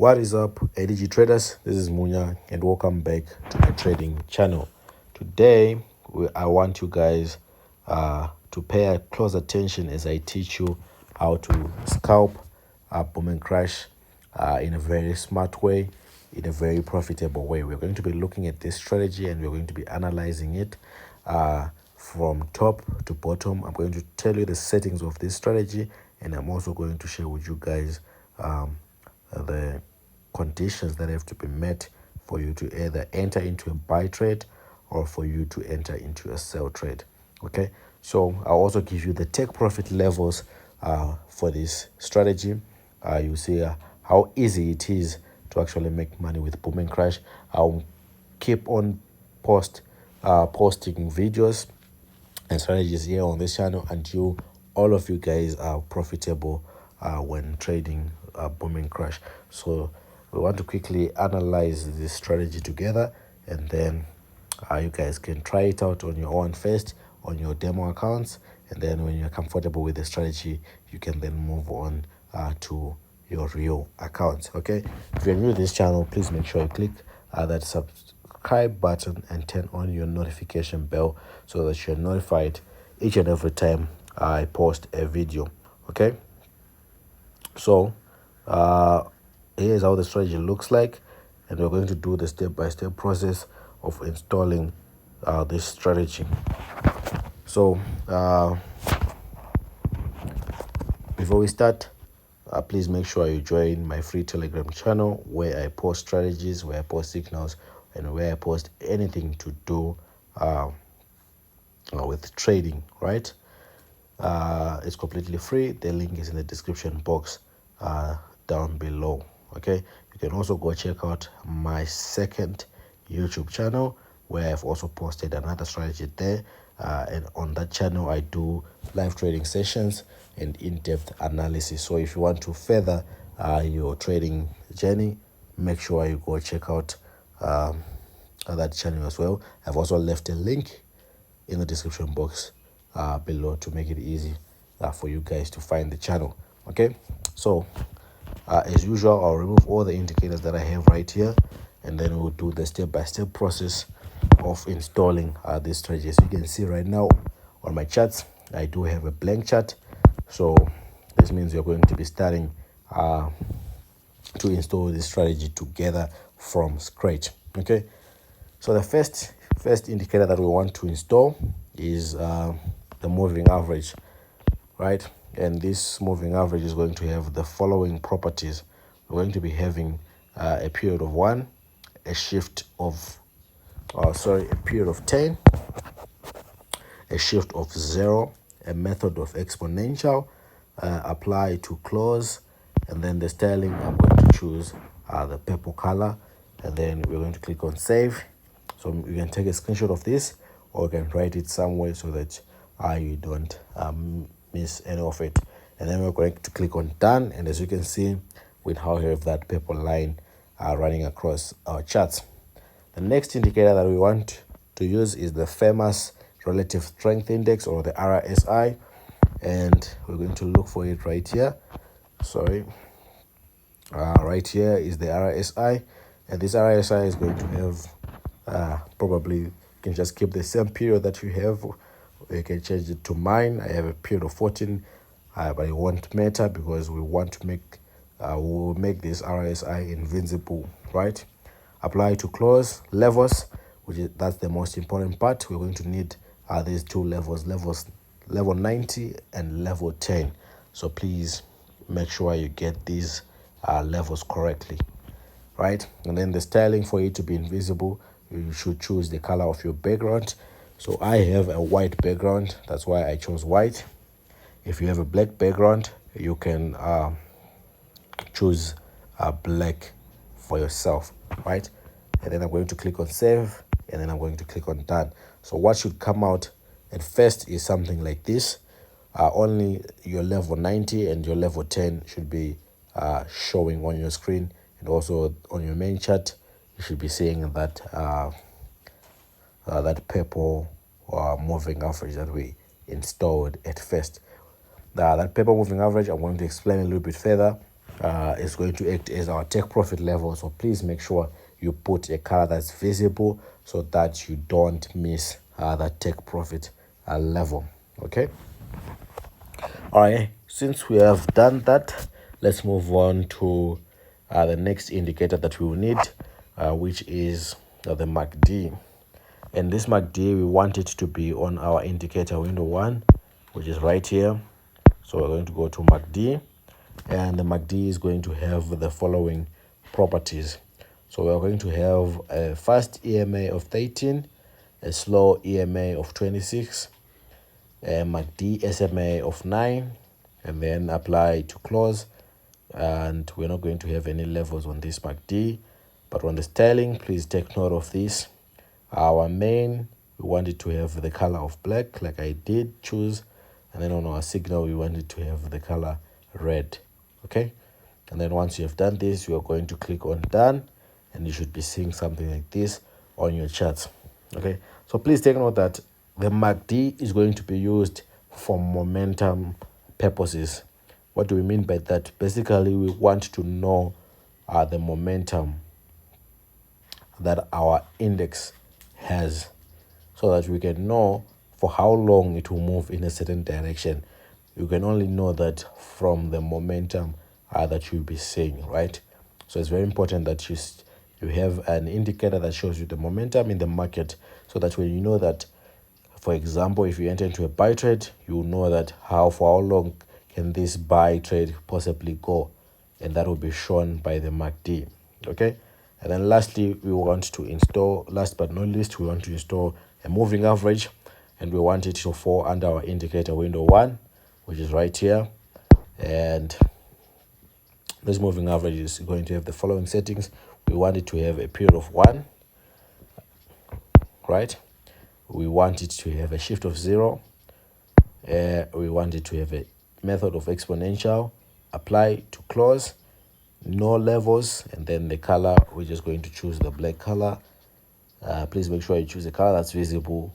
What is up, ADG traders? This is Munya and welcome back to my trading channel. Today I want you guys to pay close attention as I teach you how to scalp boom and crash in a very smart way, in a very profitable way. We're going to be looking at this strategy and we're going to be analyzing it from top to bottom. I'm going to tell you the settings of this strategy, and I'm also going to share with you guys the conditions that have to be met for you to either enter into a buy trade or for you to enter into a sell trade. Okay, so I'll also give you the take profit levels for this strategy. You see how easy it is to actually make money with boom and crash. I'll keep on posting videos and strategies here on this channel until all of you guys are profitable when trading boom and crash. So we want to quickly analyze this strategy together, and then you guys can try it out on your own first on your demo accounts, and then when you're comfortable with the strategy, you can then move on to your real accounts. Okay, if you're new to this channel, please make sure you click that subscribe button and turn on your notification bell so that you're notified each and every time I post a video. Okay, so here's how the strategy looks like, and we're going to do the step-by-step process of installing this strategy. So before we start, please make sure you join my free Telegram channel where I post strategies, where I post signals, and where I post anything to do with trading, right? It's completely free. The link is in the description box down below. Okay, you can also go check out my second YouTube channel where I've also posted another strategy there, and on that channel I do live trading sessions and in-depth analysis. So if you want to further your trading journey, make sure you go check out that channel as well. I've also left a link in the description box below to make it easy for you guys to find the channel. Okay, so as usual, I'll remove all the indicators that I have right here, and then we'll do the step-by-step process of installing this strategy. As you can see right now on my charts, I do have a blank chart, so this means we're going to be starting to install this strategy together from scratch. Okay, so the first indicator that we want to install is the moving average, right? And this moving average is going to have the following properties. We're going to be having a period of 1, a shift of a period of 10, a shift of 0, a method of exponential, apply to close, and then the styling, I'm going to choose the purple color, and then we're going to click on save. So you can take a screenshot of this, or you can write it somewhere so that you don't miss any of it. And then we're going to click on done, and as you can see, we now have that purple line running across our charts. The next indicator that we want to use is the famous relative strength index, or the RSI, and we're going to look for it right here. Right here is the RSI, and this RSI is going to have probably, you can just keep the same period that you have. You can change it to mine. I have a period of 14, but it won't matter because we want to make we'll make this RSI invincible, right? Apply to close levels, that's the most important part. We're going to need these two levels, level 90 and level 10. So please make sure you get these levels correctly, right? And then the styling, for it to be invisible, you should choose the color of your background. So I have a white background, that's why I chose white. If you have a black background, you can choose black for yourself, right? And then I'm going to click on save, and then I'm going to click on done. So what should come out at first is something like this. Only your level 90 and your level 10 should be showing on your screen, and also on your main chart you should be seeing that that purple moving average that we installed at first. That purple moving average, I'm going to explain a little bit further is going to act as our take profit level. So please make sure you put a color that's visible so that you don't miss that take profit level. Okay. All right. Since we have done that, let's move on to the next indicator that we will need, which is the MACD. And this MACD, we want it to be on our indicator window 1, which is right here. So we're going to go to MACD, and the MACD is going to have the following properties. So we're going to have a fast EMA of 13, a slow EMA of 26, a MACD SMA of 9, and then apply to close. And we're not going to have any levels on this MACD, but on the styling, please take note of this. Our main, we want it to have the color of black, like I did choose, and then on our signal, we want it to have the color red. Okay, and then once you have done this, you are going to click on done, and you should be seeing something like this on your charts. Okay, so please take note that the MACD is going to be used for momentum purposes. What do we mean by that? Basically, we want to know the momentum that our index has, so that we can know for how long it will move in a certain direction. You can only know that from the momentum that you'll be seeing, right? So it's very important that you have an indicator that shows you the momentum in the market, so that when you know that, for example, if you enter into a buy trade, you will know that for how long can this buy trade possibly go, and that will be shown by the MACD. Okay, and then lastly, we want to install, last but not least, we want to install a moving average, and we want it to fall under our indicator window 1, which is right here. And this moving average is going to have the following settings. We want it to have a period of 1, right? We want it to have a shift of 0. We want it to have a method of exponential, apply to close, no levels, and then the color, we're just going to choose the black color. Please make sure you choose a color that's visible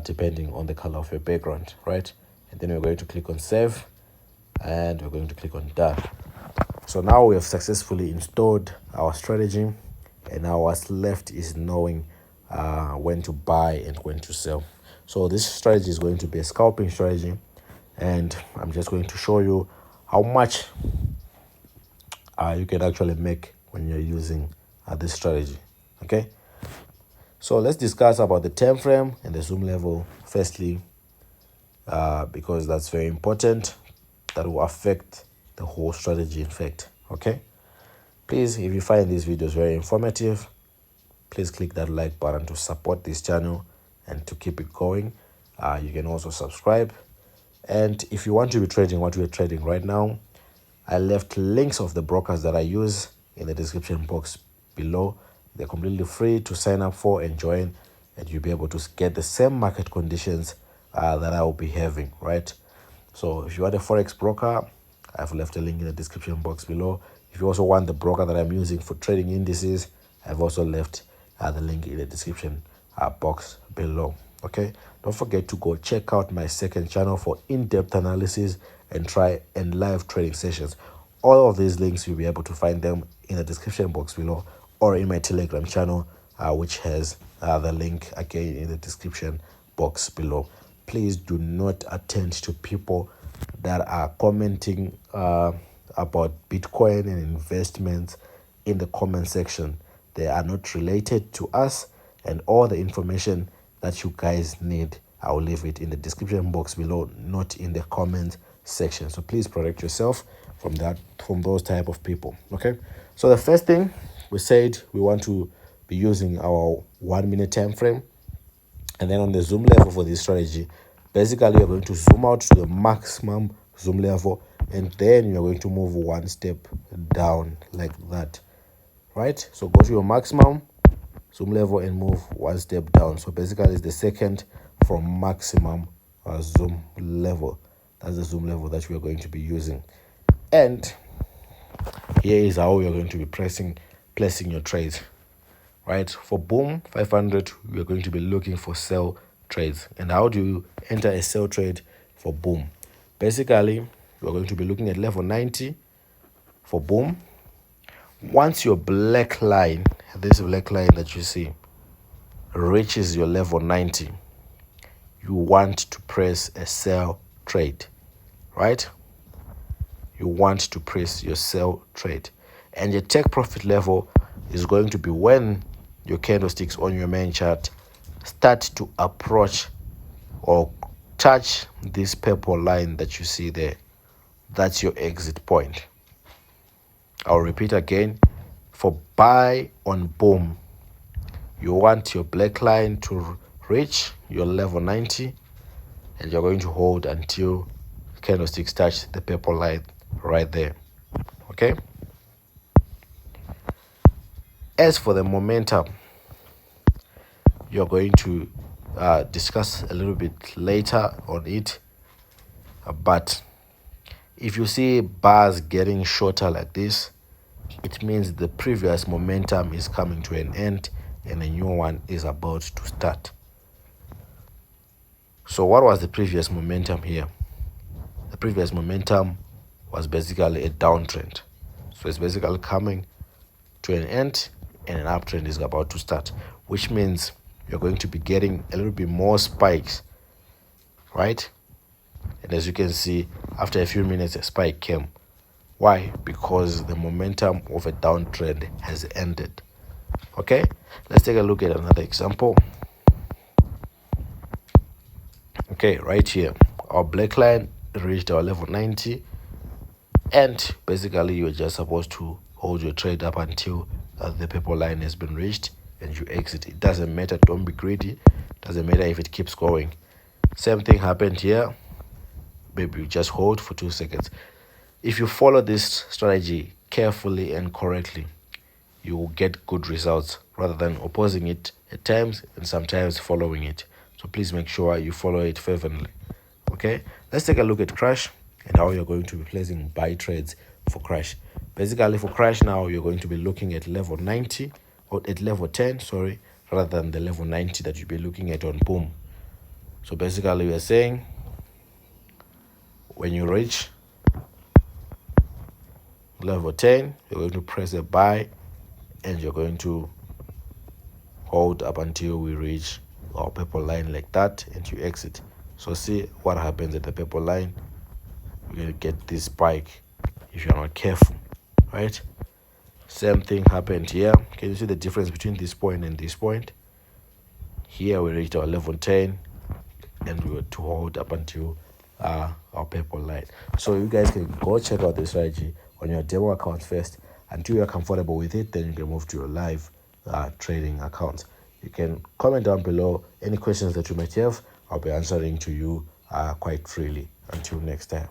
depending on the color of your background, right? And then we're going to click on save, and we're going to click on done. So now we have successfully installed our strategy, and now what's left is knowing when to buy and when to sell. So this strategy is going to be a scalping strategy, and I'm just going to show you how much you can actually make when you're using this strategy. Okay, so let's discuss about the time frame and the zoom level firstly, because that's very important. That will affect the whole strategy, in fact. Okay, please, if you find these videos very informative, please click that like button to support this channel and to keep it going. You can also subscribe, and if you want to be trading what we're trading right now, I left links of the brokers that I use in the description box below. They're completely free to sign up for and join, and you'll be able to get the same market conditions that I will be having, right? So if you want a forex broker, I've left a link in the description box below. If you also want the broker that I'm using for trading indices, I've also left the link in the description box below. Okay, don't forget to go check out my second channel for in-depth analysis and live trading sessions. All of these links, you'll be able to find them in the description box below, or in my Telegram channel, which has the link again in the description box below. Please do not attend to people that are commenting about Bitcoin and investments in the comment section. They are not related to us, and all the information that you guys need, I will leave it in the description box below, not in the comment section. So please protect yourself from those type of people. Okay, so the first thing we said, we want to be using our 1 minute time frame, and then on the zoom level for this strategy, basically you're going to zoom out to the maximum zoom level, and then you're going to move one step down like that, right? So go to your maximum zoom level and move one step down. So basically it's the second from maximum zoom level. That's the zoom level that we are going to be using. And here is how you're going to be placing your trades, right? For boom 500, we're going to be looking for sell trades. And how do you enter a sell trade for boom? Basically, we're going to be looking at level 90, for boom, once your black line, this black line that you see, reaches your level 90, you want to press a sell trade, right? You want to press your sell trade. And your take profit level is going to be when your candlesticks on your main chart start to approach or touch this purple line that you see there. That's your exit point. I'll repeat again. For buy on boom, you want your black line to reach your level 90, and you're going to hold until candlesticks touch the purple line right there. Okay? As for the momentum, you're going to discuss a little bit later on it. But if you see bars getting shorter like this, it means the previous momentum is coming to an end and a new one is about to start. So what was the previous momentum here? The previous momentum was basically a downtrend. So it's basically coming to an end and an uptrend is about to start, which means you're going to be getting a little bit more spikes, right? And as you can see, after a few minutes, a spike came. Why? Because the momentum of a downtrend has ended. Okay, let's take a look at another example. Okay, right here, our black line reached our level 90, and basically you're just supposed to hold your trade up until the purple line has been reached and you exit. It doesn't matter, don't be greedy. Doesn't matter if it keeps going. Same thing happened here. Maybe you just hold for 2 seconds. If you follow this strategy carefully and correctly, you will get good results rather than opposing it at times and sometimes following it. So please make sure you follow it fervently. Okay, let's take a look at crash and how you're going to be placing buy trades for crash. Basically for crash now, you're going to be looking at level 90 or at level 10, sorry, rather than the level 90 that you'll be looking at on boom. So basically we're saying when you reach level 10, you're going to press a buy and you're going to hold up until we reach our purple line like that and you exit. So see what happens at the purple line. You're going to get this spike if you're not careful, right? Same thing happened here. Can you see the difference between this point and this point? Here we reached our level 10 and we were to hold up until our purple line. So you guys can go check out this strategy on your demo account first. Until you're comfortable with it, then you can move to your live trading account. You can comment down below any questions that you might have. I'll be answering to you quite freely. Until next time.